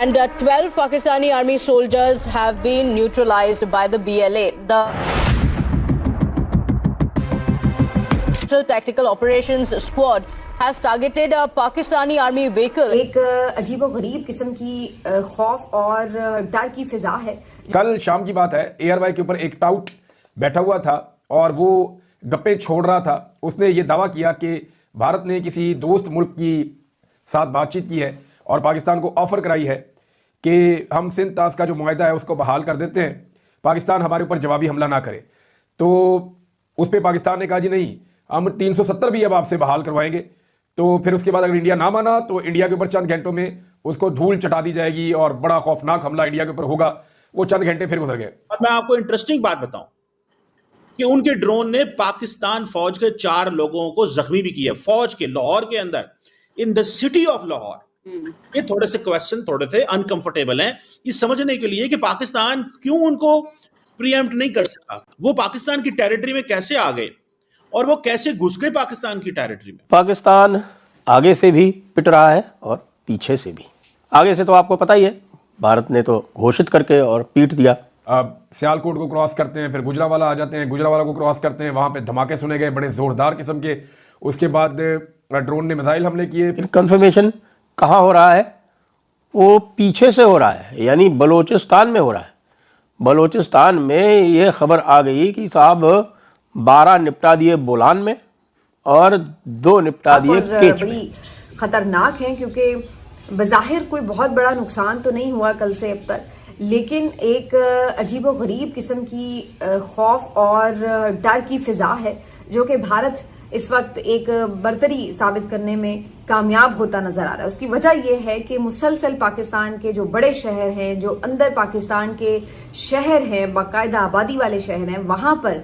And 12 Pakistani army soldiers have been neutralized by the BLA. The Tactical Operations Squad has targeted a Pakistani army vehicle. एक अजीबोगरीब किस्म की खौफ और डर की फिजा है। कल शाम की बात है, एयरवाई के ऊपर एक टाउट बैठा हुआ था और वो गप्पे छोड़ रहा था। उसने ये दावा किया कि भारत ने किसी दोस्त मुल्क की साथ बातचीत की है और पाकिस्तान को ऑफर कराई है कि हम सिंध तास का जो मुआहदा है उसको बहाल कर देते हैं, पाकिस्तान हमारे ऊपर जवाबी हमला ना करे। तो उस पर पाकिस्तान ने कहा जी नहीं, हम 370 भी अब आपसे बहाल करवाएंगे। तो फिर उसके बाद अगर इंडिया ना माना तो इंडिया के ऊपर चंद घंटों में उसको धूल चटा दी जाएगी और बड़ा खौफनाक हमला इंडिया के ऊपर होगा। वो चंद घंटे फिर गुजर गए। और मैं आपको इंटरेस्टिंग बात बताऊं कि उनके ड्रोन ने पाकिस्तान फौज के 4 लोगों को जख्मी भी किया, फौज के लाहौर के अंदर, in the city of Lahore. ये थोड़े से क्वेश्चन थोड़े से अनकंफर्टेबल हैं ये समझने के लिए कि पाकिस्तान क्यों उनको प्रीएम्प्ट नहीं कर सका, वो पाकिस्तान की टेरिटरी में कैसे आ गए और वो कैसे घुस गए पाकिस्तान की टेरिटरी में। पाकिस्तान आगे से भी पिट रहा है और पीछे से भी। आगे से तो आपको पता ही है, भारत ने तो घोषित करके और पीट दिया। अब सियालकोट को क्रॉस करते हैं, फिर गुजरावाला आ जाते हैं, गुजरावाला को क्रॉस करते हैं, वहां पे धमाके सुने गए बड़े जोरदार किस्म के। उसके बाद ड्रोन ने मिसाइल हमले किए। कंफर्मेशन कहाँ हो रहा है? वो पीछे से हो रहा है, यानी बलोचिस्तान में हो रहा है। बलोचिस्तान में ये खबर आ गई कि साहब 12 निपटा दिए बोलान में और 2 निपटा दिए केच में। बड़ी खतरनाक है क्योंकि बज़ाहिर कोई बहुत बड़ा नुकसान तो नहीं हुआ कल से अब तक, लेकिन एक अजीबोगरीब किस्म की खौफ और डर की फिजा है जो कि भारत इस वक्त एक बरतरी साबित करने में कामयाब होता नजर आ रहा है। उसकी वजह यह है कि मुसलसल पाकिस्तान के जो बड़े शहर हैं, जो अंदर पाकिस्तान के शहर हैं, बाकायदा आबादी वाले शहर हैं, वहां पर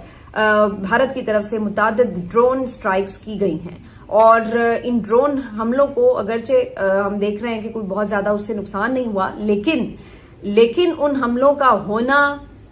भारत की तरफ से मुतादिद ड्रोन स्ट्राइक्स की गई हैं। और इन ड्रोन हमलों को अगरचे हम देख रहे हैं कि कोई बहुत ज्यादा उससे नुकसान नहीं हुआ, लेकिन उन हमलों का होना,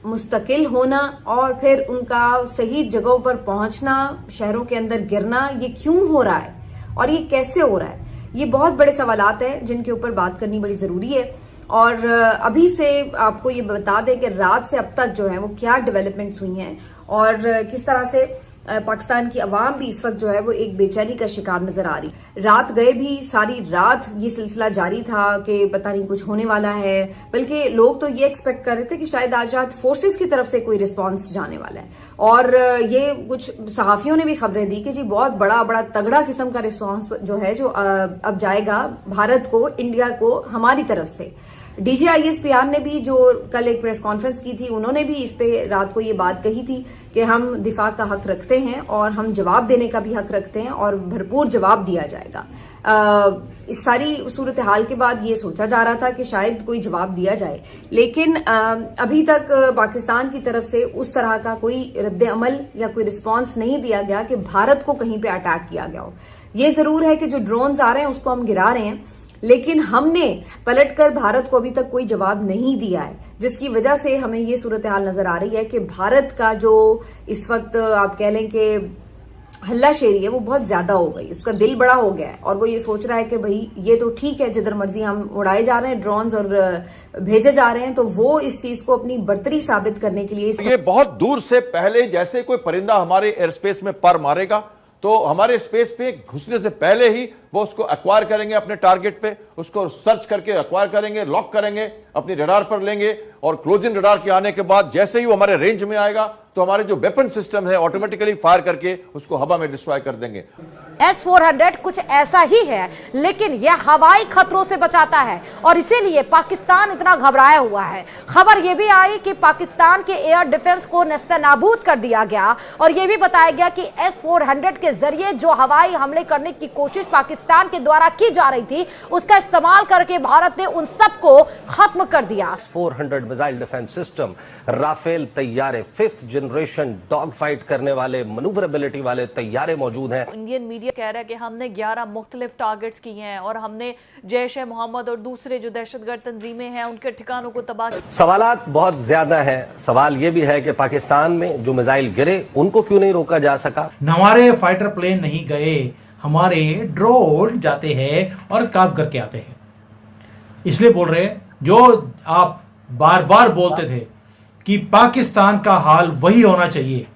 मुस्तकिल होना और फिर उनका सही जगहों पर पहुंचना, शहरों के अंदर गिरना, ये क्यों हो रहा है और ये कैसे हो रहा है, ये बहुत बड़े सवालात हैं जिनके ऊपर बात करनी बड़ी जरूरी है। और अभी से आपको ये बता दें कि रात से अब तक जो है वो क्या डेवलपमेंट्स हुई हैं और किस तरह से पाकिस्तान की अवाम भी इस वक्त जो है वो एक बेचैनी का शिकार नजर आ रही। रात गए भी सारी रात ये सिलसिला जारी था कि पता नहीं कुछ होने वाला है, बल्कि लोग तो ये एक्सपेक्ट कर रहे थे कि शायद आज रात फोर्सेस की तरफ से कोई रिस्पांस जाने वाला है। और ये कुछ सहाफियों ने भी खबरें दी कि जी बहुत बड़ा तगड़ा किस्म का रिस्पांस जो है जो अब जाएगा भारत को, इंडिया को, हमारी तरफ से। DGISPR ने भी जो कल एक प्रेस कॉन्फ्रेंस की थी, उन्होंने भी इस पे रात को ये बात कही थी कि हम दिफा का हक रखते हैं और हम जवाब देने का भी हक रखते हैं और भरपूर जवाब दिया जाएगा। इस सारी सूरत हाल के बाद ये सोचा जा रहा था कि शायद कोई जवाब दिया जाए, लेकिन अभी तक पाकिस्तान की तरफ से उस तरह का कोई रद्द अमल या कोई रिस्पॉन्स नहीं दिया गया कि भारत को कहीं पे अटैक किया गया हो। ये जरूर है कि जो ड्रोन्स आ रहे हैं उसको हम गिरा रहे हैं, लेकिन हमने पलटकर भारत को अभी तक कोई जवाब नहीं दिया है, जिसकी वजह से हमें ये सूरत हाल नजर आ रही है कि भारत का जो इस वक्त आप कह लें कि हल्लाशेरी है वो बहुत ज्यादा हो गई, उसका दिल बड़ा हो गया है और वो ये सोच रहा है कि भाई ये तो ठीक है, जिधर मर्जी हम उड़ाए जा रहे हैं ड्रोन्स और भेजे जा रहे हैं, तो वो इस चीज को अपनी बर्तरी साबित करने के लिए ये बहुत दूर से पहले जैसे कोई परिंदा हमारे एयर स्पेस में पर मारेगा तो हमारे स्पेस पे घुसने से पहले ही वो उसको एक्वायर करेंगे, अपने टारगेट पे उसको सर्च करके एक्वायर करेंगे, लॉक करेंगे, अपनी रडार पर लेंगे और क्लोजिंग रडार के आने के बाद जैसे ही वो हमारे रेंज में आएगा तो हमारे जो वेपन सिस्टम है ऑटोमेटिकली फायर करके उसको हवा में डिस्ट्रॉय कर देंगे। S-400 कुछ ऐसा ही है, लेकिन यह हवाई खतरों से बचाता है और इसीलिए पाकिस्तान इतना घबराया हुआ है। खबर यह भी आई कि पाकिस्तान के एयर डिफेंस को नेस्तनाबूद कर दिया गया और यह भी बताया गया कि S-400 के जरिए जो हवाई हमले करने की कोशिश पाकिस्तान के द्वारा की जा रही थी, उसका इस्तेमाल करके भारत ने उन सबको खत्म कर दिया। S-400 missile defence system, Rafale तैयारे, 5th जनरेशन डॉग फाइट करने वाले, मनूवरेबिलिटी वाले तैयारे मौजूद हैं। इंडियन मीडिया कह रहा है कि हमने 11 मुख्तलिफ टारगेट्स किए हैं और हमने जैश ए मोहम्मद और दूसरे जो दहशतगर्द तंजीमें हैं उनके ठिकानों को तबाह किया। सवालात बहुत ज्यादा है। सवाल ये भी है कि पाकिस्तान में जो मिसाइल गिरे उनको क्यों नहीं रोका जा सका। हमारे फाइटर प्लेन नहीं गए, हमारे ड्रोन जाते हैं और काम करके आते हैं, इसलिए बोल रहे हैं जो आप बार बार बोलते थे कि पाकिस्तान का हाल वही होना चाहिए,